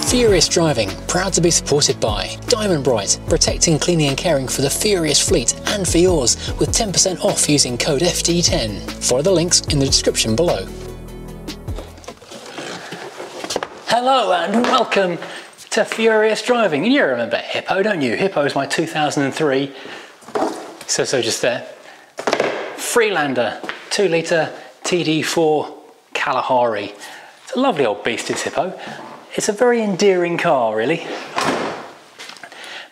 Furious Driving, proud to be supported by Diamond Bright, protecting, cleaning and caring for the Furious fleet and for yours with 10% off using code FD10. Follow the links in the description below. Hello and welcome to Furious Driving. You remember Hippo, don't you? Hippo is my 2003, so just there, Freelander 2 litre TD4 Kalahari. It's a lovely old beast, is Hippo. It's a very endearing car, really.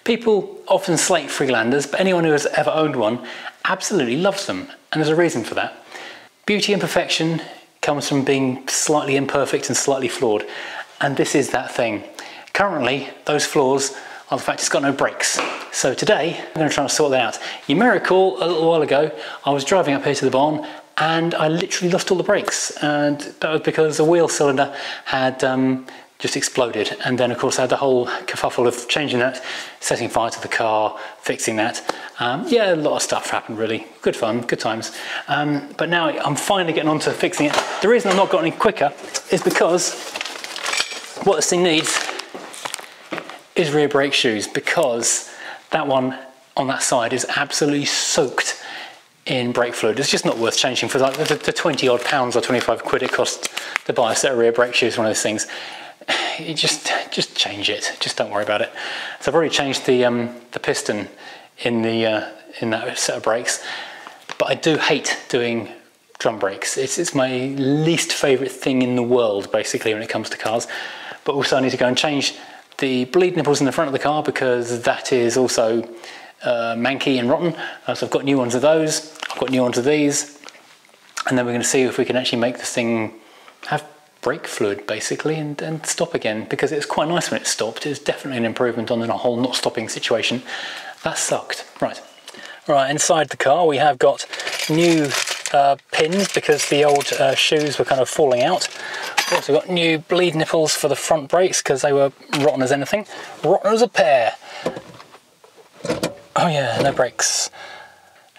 People often slate Freelanders, but anyone who has ever owned one absolutely loves them, and there's a reason for that. Beauty and perfection comes from being slightly imperfect and slightly flawed, and this is that thing. Currently, those flaws are the fact it's got no brakes. So today, I'm going to try and sort that out. You may recall a little while ago, I was driving up here to the barn and I literally lost all the brakes, and that was because the wheel cylinder had just exploded, and then of course I had the whole kerfuffle of changing that, setting fire to the car, fixing that. Yeah, a lot of stuff happened really. Good fun, good times. But now I'm finally getting on to fixing it. The reason I've not got any quicker is because what this thing needs is rear brake shoes, because that one on that side is absolutely soaked in brake fluid. It's just not worth changing for like the 20 odd pounds or 25 quid it costs to buy a set of rear brake shoes, one of those things. You just change it, just don't worry about it. So I've already changed the piston in that set of brakes, but I do hate doing drum brakes. It's my least favourite thing in the world, basically, when it comes to cars. But also I need to go and change the bleed nipples in the front of the car, because that is also manky and rotten. So I've got new ones of those, I've got new ones of these, and then we're going to see if we can actually make this thing have brake fluid, basically, and stop again, because it's quite nice when it stopped. It's definitely an improvement on the whole not stopping situation. That sucked. Right, inside the car we have got new pins, because the old shoes were kind of falling out. We've also got new bleed nipples for the front brakes, because they were rotten as anything. Rotten as a pear. Oh yeah, no brakes.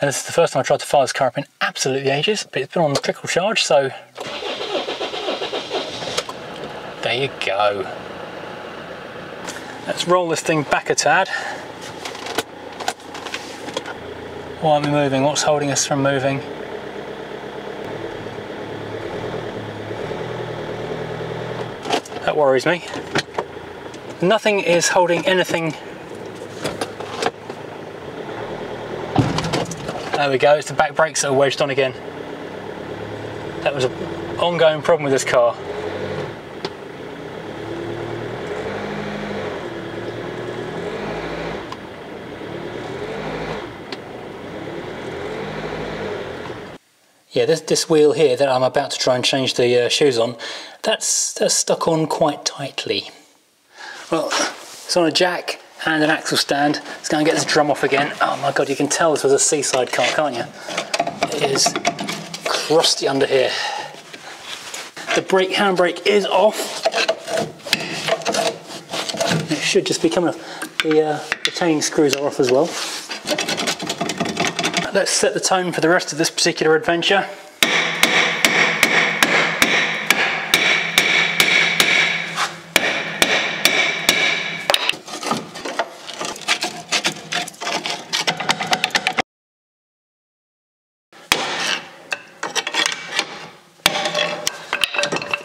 And this is the first time I tried to fire this car up in absolutely ages, but it's been on the trickle charge, so there you go. Let's roll this thing back a tad. Why aren't we moving? What's holding us from moving? That worries me. Nothing is holding anything. There we go, it's the back brakes that are wedged on again. That was an ongoing problem with this car. Yeah, this wheel here that I'm about to try and change the shoes on, that's stuck on quite tightly. Well, it's on a jack and an axle stand. Let's go and get this drum off again. Oh my god, you can tell this was a seaside car, can't you? It is crusty under here. The handbrake is off. It should just be coming off. The retaining screws are off as well. Let's set the tone for the rest of this particular adventure.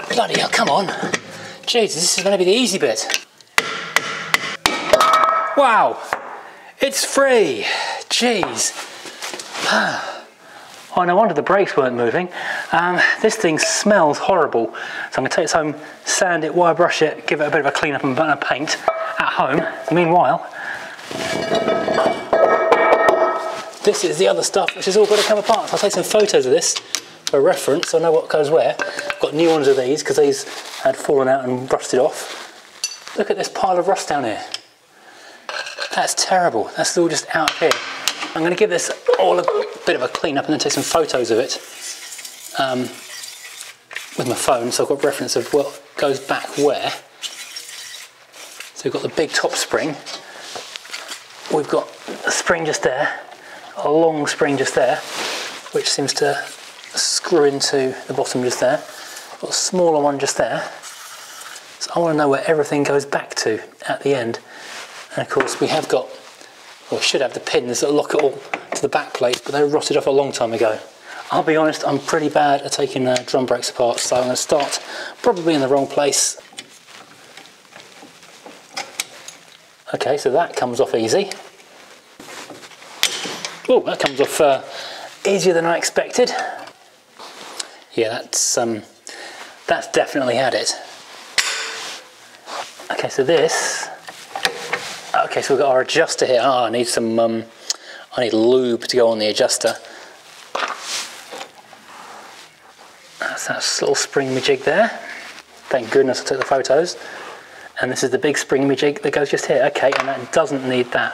Bloody hell, come on. Jesus, this is going to be the easy bit. Wow, it's free. Jeez. Oh, no wonder the brakes weren't moving. This thing smells horrible. So I'm going to take this home, sand it, wire brush it, give it a bit of a clean up and burn a paint at home. Meanwhile, this is the other stuff which has all got to come apart. So I'll take some photos of this for reference so I know what goes where. I've got new ones of these because these had fallen out and rusted off. Look at this pile of rust down here. That's terrible. That's all just out of here. I'm going to give this all a bit of a clean up and then take some photos of it with my phone, so I've got reference of what goes back where. So we've got the big top spring, we've got a spring just there, a long spring just there, which seems to screw into the bottom just there. Got a smaller one just there. So I want to know where everything goes back to at the end. And of course we have got, or should have, the pins that lock it all to the back plate, but they rotted off a long time ago. I'll be honest, I'm pretty bad at taking drum brakes apart, so I'm going to start probably in the wrong place. Okay, so that comes off easy. Oh, that comes off easier than I expected. Yeah, that's definitely had it. Okay, so this. Okay, so we've got our adjuster here. Oh, I need some. I need lube to go on the adjuster. That's that little spring jig there. Thank goodness I took the photos. And this is the big spring jig that goes just here. Okay, and that doesn't need that.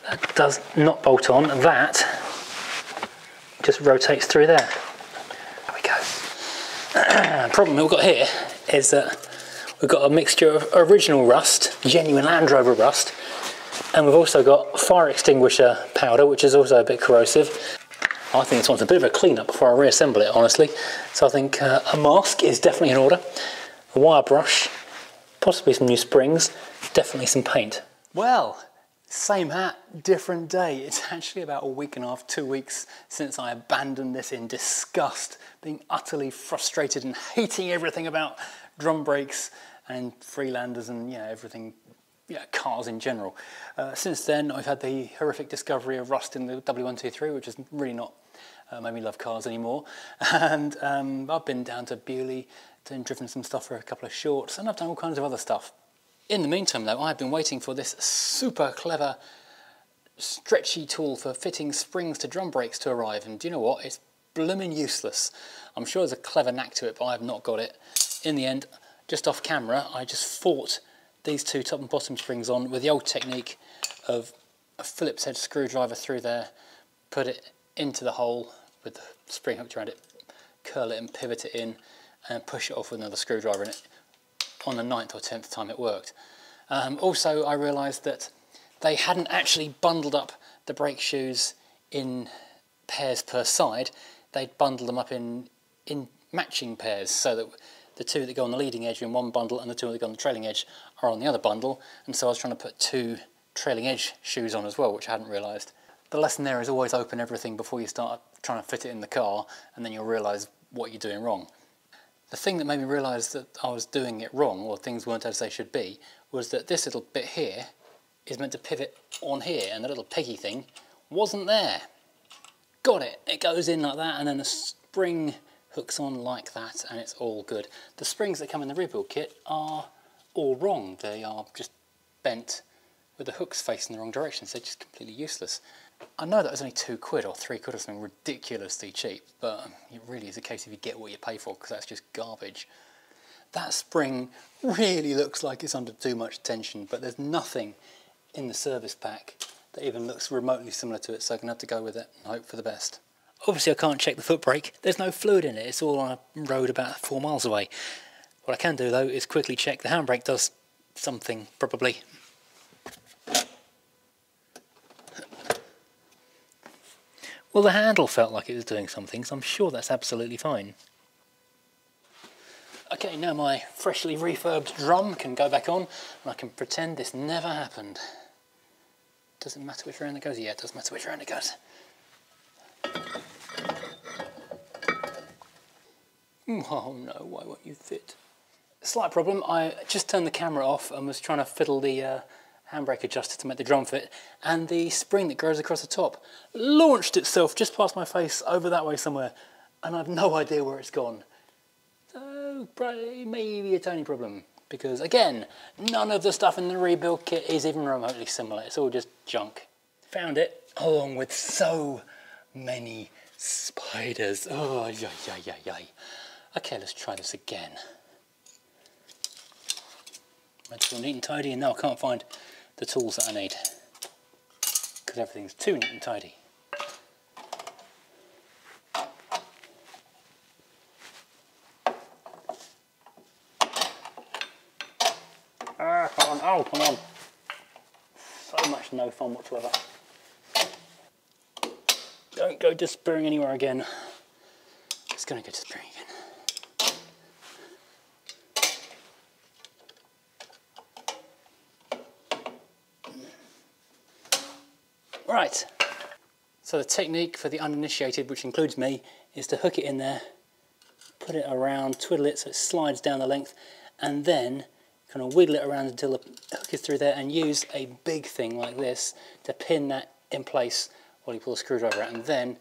That does not bolt on. That just rotates through there. There we go. The problem we've got here is that we've got a mixture of original rust, genuine Land Rover rust, and we've also got fire extinguisher powder, which is also a bit corrosive. I think this wants a bit of a clean up before I reassemble it, honestly. So I think a mask is definitely in order, a wire brush, possibly some new springs, definitely some paint. Well, same hat, different day. It's actually about a week and a half, 2 weeks since I abandoned this in disgust, being utterly frustrated and hating everything about drum brakes and Freelanders and everything, cars in general. Since then I've had the horrific discovery of rust in the W123, which has really not made me love cars anymore. And I've been down to Bewley and driven some stuff for a couple of shorts, and I've done all kinds of other stuff. In the meantime though, I've been waiting for this super clever stretchy tool for fitting springs to drum brakes to arrive, and do you know what? It's blooming useless. I'm sure there's a clever knack to it, but I have not got it. In the end, just off camera, I just fought these two top and bottom springs on with the old technique of a Phillips head screwdriver through there, put it into the hole with the spring hooked around it, curl it and pivot it in, and push it off with another screwdriver in it. On the 9th or 10th time it worked. Also, I realised that they hadn't actually bundled up the brake shoes in pairs per side. They'd bundled them up in matching pairs, so that the two that go on the leading edge are in one bundle and the two that go on the trailing edge are on the other bundle. And so I was trying to put two trailing edge shoes on as well, which I hadn't realised. The lesson there is always open everything before you start trying to fit it in the car, and then you'll realise what you're doing wrong. The thing that made me realise that I was doing it wrong, or things weren't as they should be, was that this little bit here is meant to pivot on here, and the little peggy thing wasn't there. Got it! It goes in like that, and then the spring hooks on like that, and it's all good. The springs that come in the rebuild kit are all wrong. They are just bent with the hooks facing the wrong direction, so they're just completely useless. I know that was only £2 or £3 or something ridiculously cheap, but it really is a case of you get what you pay for, because that's just garbage. That spring really looks like it's under too much tension, but there's nothing in the service pack that even looks remotely similar to it, so I'm going to have to go with it and hope for the best. Obviously I can't check the foot brake, there's no fluid in it, it's all on a road about 4 miles away. What I can do though is quickly check the handbrake does something, probably. Well, the handle felt like it was doing something, so I'm sure that's absolutely fine. Okay, now my freshly refurbed drum can go back on, and I can pretend this never happened. Does it matter which round it goes? Yeah, it does matter which round it goes. Oh no, why won't you fit? Slight problem, I just turned the camera off and was trying to fiddle the handbrake adjuster to make the drum fit, and the spring that goes across the top launched itself just past my face over that way somewhere, and I've no idea where it's gone. So maybe a tiny problem, because again, none of the stuff in the rebuild kit is even remotely similar. It's all just junk. Found it along with so many spiders. Oh, yay. Okay, let's try this again. It's all neat and tidy, and now I can't find the tools that I need, because everything's too neat and tidy. Come on. So much no fun whatsoever. Don't go despairing anywhere again. Just gonna go despairing again. Right, so the technique for the uninitiated, which includes me, is to hook it in there, put it around, twiddle it so it slides down the length, and then kind of wiggle it around until the hook is through there, and use a big thing like this to pin that in place while you pull the screwdriver out, and then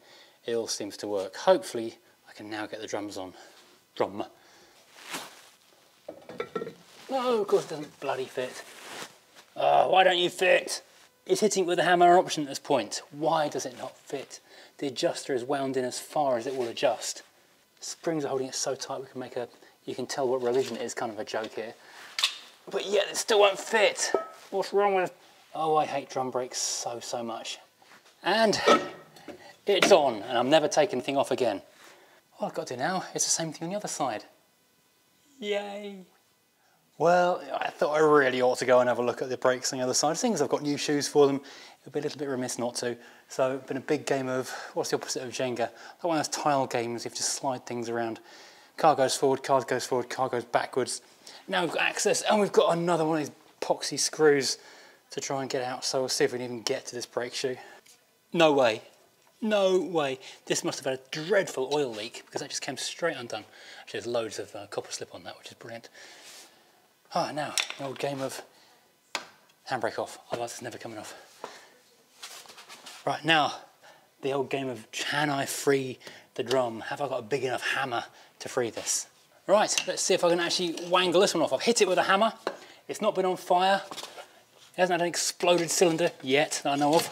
it all seems to work. Hopefully I can now get the drums on. Drum. No, of course it doesn't bloody fit. Oh, why don't you fit? Is hitting it with a hammer an option at this point? Why does it not fit? The adjuster is wound in as far as it will adjust. The springs are holding it so tight we can make a, you can tell what religion it is, kind of a joke here. But yet it still won't fit. What's wrong with... Oh, I hate drum brakes so much. And it's on, and I'm never taking anything off again. All I've got to do now is the same thing on the other side. Yay! Well, I thought I really ought to go and have a look at the brakes on the other side. Seeing as I've got new shoes for them, it would be a little bit remiss not to. So it's been a big game of, what's the opposite of Jenga? Like one of those tile games, you have to slide things around. Car goes forward, car goes backwards. Now we've got access, and we've got another one of these epoxy screws to try and get out. So we'll see if we can even get to this brake shoe. No way. No way. This must have had a dreadful oil leak because that just came straight undone. Actually, there's loads of copper slip on that, which is brilliant. Ah, now, the old game of handbrake off, otherwise it's never coming off. Right, now, the old game of can I free the drum? Have I got a big enough hammer to free this? Right, let's see if I can actually wangle this one off. I've hit it with a hammer. It's not been on fire. It hasn't had an exploded cylinder yet that I know of.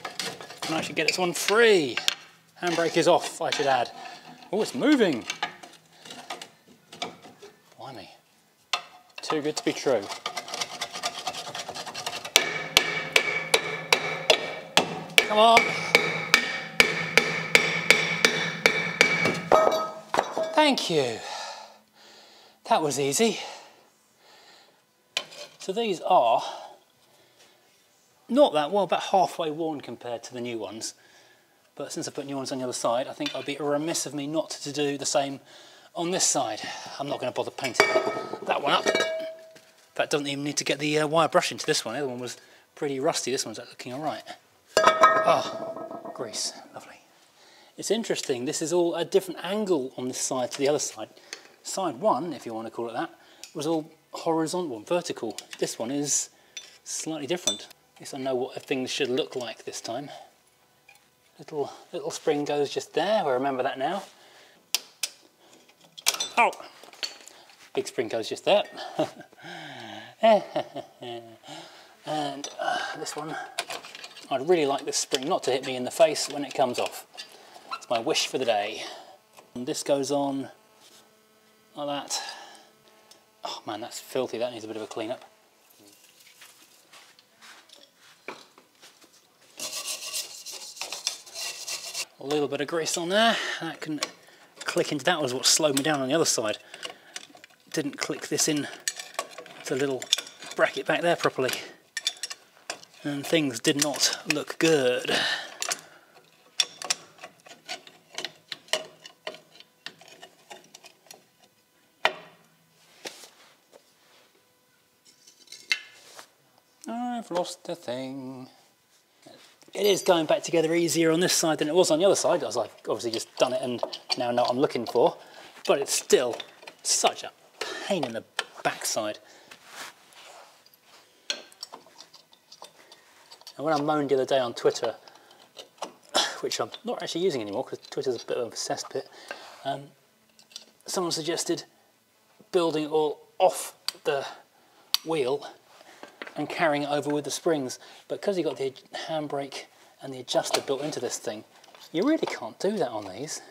I can actually get this one free. Handbrake is off, I should add. Oh, it's moving. Blimey. Too good to be true. Come on. Thank you. That was easy. So these are not that well, about halfway worn compared to the new ones. But since I put new ones on the other side, I think I'd be remiss of me not to do the same on this side. I'm not going to bother painting that one up. That doesn't even need to get the wire brush into this one. The other one was pretty rusty. This one's looking all right. Oh, grease, lovely. It's interesting. This is all a different angle on this side to the other side. Side one, if you want to call it that, was all horizontal, vertical. This one is slightly different. At least I know what things should look like this time. Little spring goes just there, I remember that now. Oh! Big spring goes just there. And this one, I'd really like this spring not to hit me in the face when it comes off. It's my wish for the day. And this goes on like that. Oh man, that's filthy, that needs a bit of a clean up. A little bit of grease on there, that can click into that. Was what slowed me down on the other side. Didn't click this in the little bracket back there properly, and things did not look good. I've lost the thing. It is going back together easier on this side than it was on the other side, as I've obviously just done it and now know what I'm looking for, but it's still such a pain in the backside. And when I moaned the other day on Twitter, which I'm not actually using anymore because Twitter's a bit of a cesspit, someone suggested building it all off the wheel and carrying it over with the springs, but because you've got the handbrake and the adjuster built into this thing, you really can't do that on these.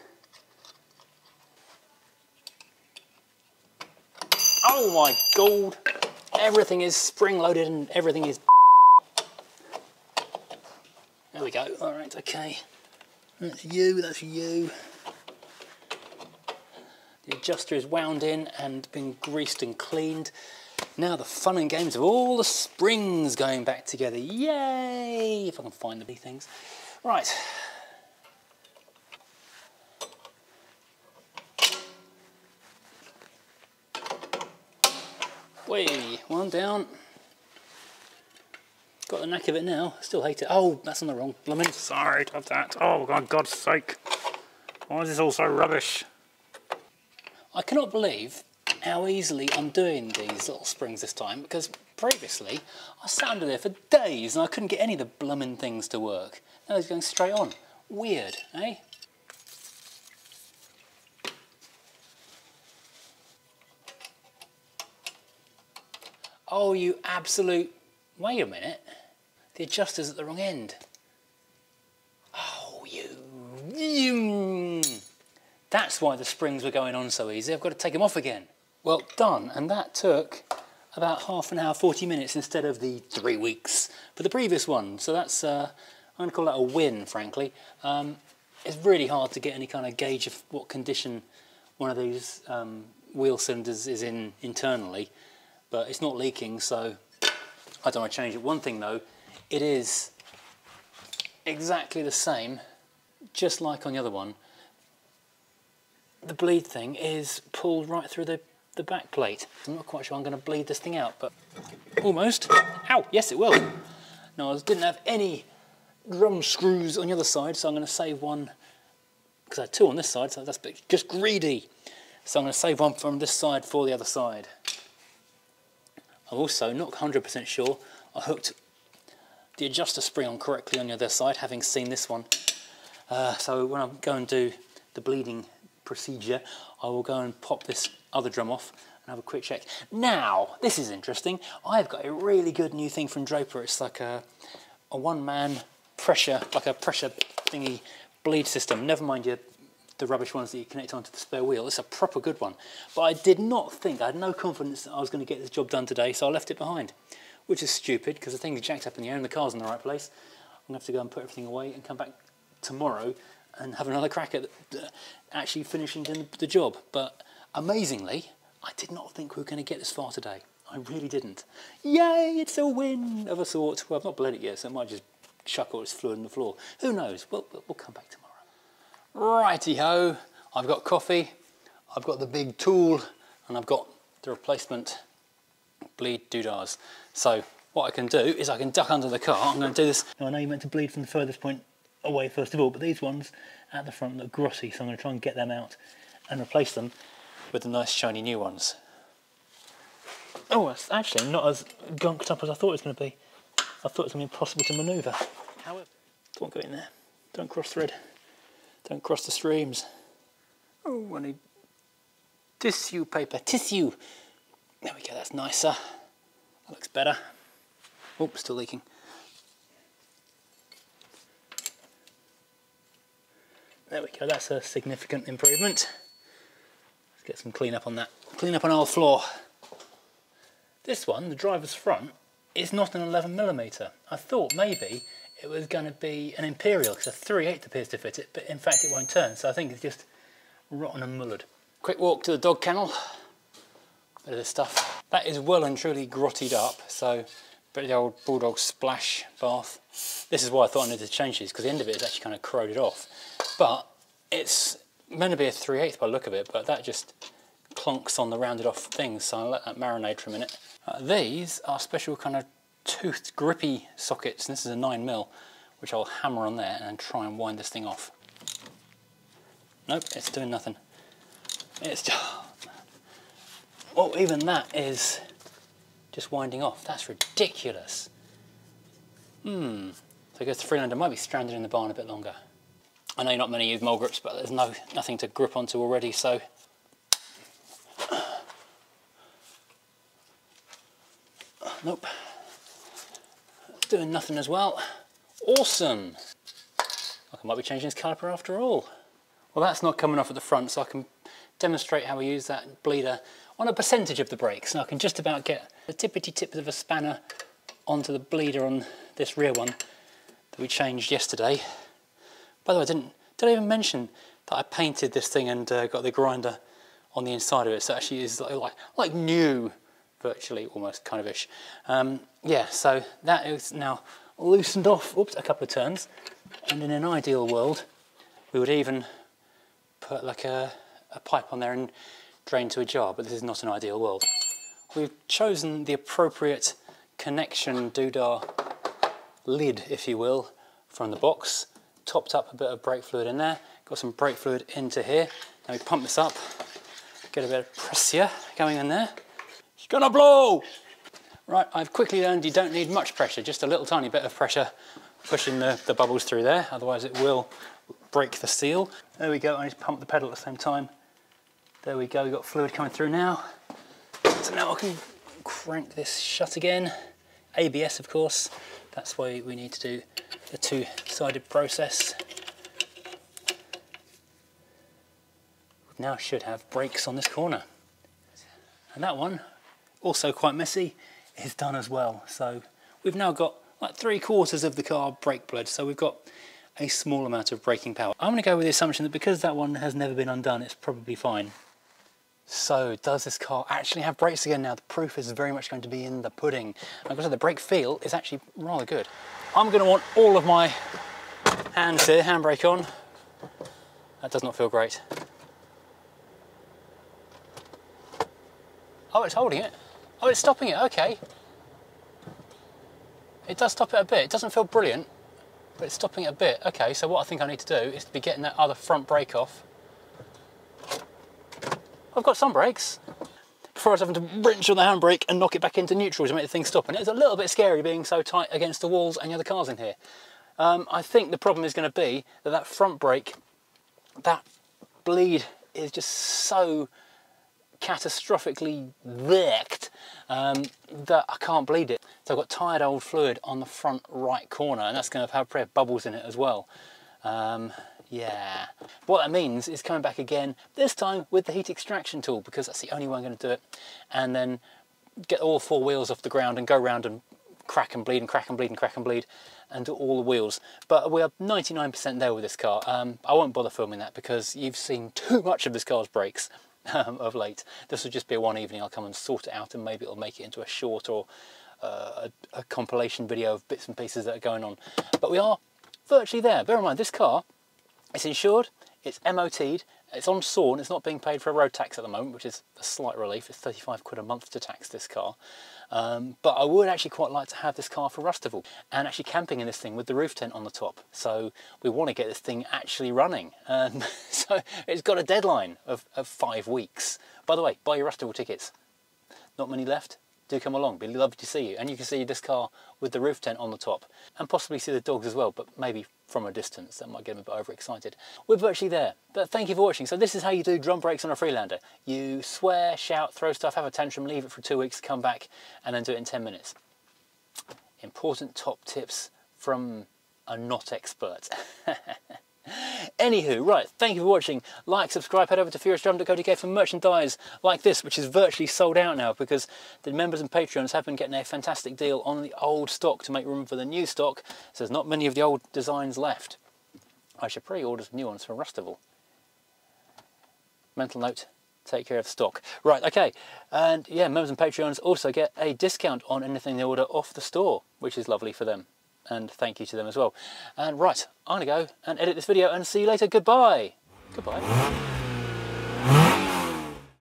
Oh my god! Everything is spring loaded and everything is... There we go, alright, okay. That's you, that's you. The adjuster is wound in and been greased and cleaned. Now the fun and games of all the springs going back together. Yay! If I can find the big things. Right. Whee! One down. Got the knack of it now. Still hate it. Oh, that's on the wrong blooming side of that. Oh, for God's sake. Why is this all so rubbish? I cannot believe how easily I'm doing these little springs this time, because previously I sat under there for days and I couldn't get any of the blooming things to work. Now it's going straight on. Weird, eh? Oh, you absolute... Wait a minute. The adjuster's at the wrong end. Oh, you... That's why the springs were going on so easy. I've got to take them off again. Well, done. And that took about half an hour, 40 minutes instead of the 3 weeks for the previous one. So that's, I'm going to call that a win, frankly. It's really hard to get any kind of gauge of what condition one of these wheel cylinders is in internally, but it's not leaking, so I don't want to change it. One thing though, it is exactly the same, just like on the other one. The bleed thing is pulled right through the back plate. I'm not quite sure I'm going to bleed this thing out, but almost. Ow, yes it will. No, I didn't have any drum screws on the other side, so I'm going to save one, because I had two on this side, so that's just greedy. So I'm going to save one from this side for the other side. I'm also not 100% sure I hooked the adjuster spring on correctly on the other side, having seen this one. So when I go and do the bleeding procedure, I will go and pop this other drum off and have a quick check. Now, this is interesting. I've got a really good new thing from Draper. It's like a one-man pressure, like a pressure thingy bleed system. Never mind the rubbish ones that you connect onto the spare wheel. It's a proper good one. But I did not think, I had no confidence that I was going to get this job done today, so I left it behind, which is stupid because the thing's jacked up in the air and the car's in the right place. I'm going to have to go and put everything away and come back tomorrow and have another crack at actually finishing the job. But amazingly, I did not think we were going to get this far today. I really didn't. Yay, it's a win of a sort. Well, I've not bled it yet, so it might just chuck all its fluid on the floor. Who knows? We'll come back tomorrow. Righty-ho, I've got coffee, I've got the big tool, and I've got the replacement bleed doodahs. So what I can do is I can duck under the car. I'm going to do this. Now, I know you meant to bleed from the furthest point away first of all, but these ones at the front look grossy, so I'm going to try and get them out and replace them with the nice shiny new ones. Oh, it's actually not as gunked up as I thought it was going to be. I thought it was going to be impossible to manoeuvre. However, don't go in there. Don't cross thread. Don't cross the streams. Oh, I need tissue paper. Tissue! There we go, that's nicer. That looks better. Oh, still leaking. There we go, that's a significant improvement. Let's get some clean up on that. Clean up on our floor. This one, the driver's front, is not an 11mm. I thought maybe it was going to be an Imperial, because a 3/8 appears to fit it, but in fact it won't turn, so I think it's just rotten and mullered. Quick walk to the dog kennel. Bit of this stuff. That is well and truly grotted up, so bit of the old Bulldog splash bath. This is why I thought I needed to change these, because the end of it is actually kind of corroded off. But it's meant to be a 3/8 by the look of it, but that just clunks on the rounded off things, so I'll let that marinate for a minute. These are special kind of toothed grippy sockets, and this is a 9mm, which I'll hammer on there and try and wind this thing off. Nope, it's doing nothing. It's just... Well, even that is just winding off. That's ridiculous. So I guess the Freelander might be stranded in the barn a bit longer. I know not many use mole grips, but there's nothing to grip onto already, so... Nope. Doing nothing as well. Awesome! I might be changing this caliper after all. Well, that's not coming off at the front, so I can demonstrate how we use that bleeder on a percentage of the brakes. And I can just about get the tippity tip of a spanner onto the bleeder on this rear one that we changed yesterday. By the way, did I even mention that I painted this thing and got the grinder on the inside of it, so it actually is like new, virtually, almost, kind of ish. Yeah, so that is now loosened off, oops, a couple of turns, and in an ideal world we would even put like a pipe on there and drain to a jar, but this is not an ideal world. We've chosen the appropriate connection doodah lid, if you will, from the box. Topped up a bit of brake fluid in there. Got some brake fluid into here. Now we pump this up, get a bit of pressure going in there. It's gonna blow! Right, I've quickly learned you don't need much pressure, just a little tiny bit of pressure pushing the bubbles through there, otherwise it will break the seal. There we go, I need to pump the pedal at the same time. There we go, we've got fluid coming through now. So now I can crank this shut again. ABS, of course, that's why we need to do the two-sided process. We now should have brakes on this corner. And that one, also quite messy, is done as well. So we've now got like 3/4 of the car brake bled, so we've got a small amount of braking power. I'm going to go with the assumption that because that one has never been undone, it's probably fine. So does this car actually have brakes again now? The proof is very much going to be in the pudding. Like I said, the brake feel is actually rather good. I'm going to want all of my hands here, handbrake on. That does not feel great. Oh, it's holding it. Oh, it's stopping it, okay. It does stop it a bit. It doesn't feel brilliant, but it's stopping it a bit. Okay, so what I think I need to do is to be getting that other front brake off. I've got some brakes. Before I was having to wrench on the handbrake and knock it back into neutral to make the thing stop. And it's a little bit scary being so tight against the walls and the other cars in here. I think the problem is going to be that that front brake, that bleed is just so catastrophically wrecked that I can't bleed it. So I've got tired old fluid on the front right corner, and that's going to have bubbles in it as well. Yeah. What that means is coming back again, this time with the heat extraction tool, because that's the only way I'm going to do it, and then get all 4 wheels off the ground and go around and crack and bleed and crack and bleed and crack and bleed and do all the wheels. But we are 99% there with this car. I won't bother filming that because you've seen too much of this car's brakes of late. This will just be a one evening. I'll come and sort it out, and maybe it'll make it into a short or a compilation video of bits and pieces that are going on. But we are virtually there. Bear in mind, this car, it's insured, it's MOT'd, it's on SORN, it's not being paid for a road tax at the moment, which is a slight relief. It's 35 quid a month to tax this car. But I would actually quite like to have this car for Rustival and actually camping in this thing with the roof tent on the top. So we want to get this thing actually running. So it's got a deadline of 5 weeks. By the way, buy your Rustival tickets. Not many left. Do come along, be lovely to see you. And you can see this car with the roof tent on the top and possibly see the dogs as well, but maybe from a distance. That might get them a bit overexcited. We're virtually there, but thank you for watching. So this is how you do drum brakes on a Freelander. You swear, shout, throw stuff, have a tantrum, leave it for 2 weeks, come back and then do it in 10 minutes. Important top tips from a not expert. Anywho, right, thank you for watching. Like, subscribe, head over to furioussdrum.co.uk for merchandise like this, which is virtually sold out now because the members and Patreons have been getting a fantastic deal on the old stock to make room for the new stock, so there's not many of the old designs left. I should pre-order some new ones for Rustival. Mental note, take care of stock. Right, okay, and yeah, members and Patreons also get a discount on anything they order off the store, which is lovely for them. And thank you to them as well. And right, I'm going to go and edit this video and see you later. Goodbye. Goodbye.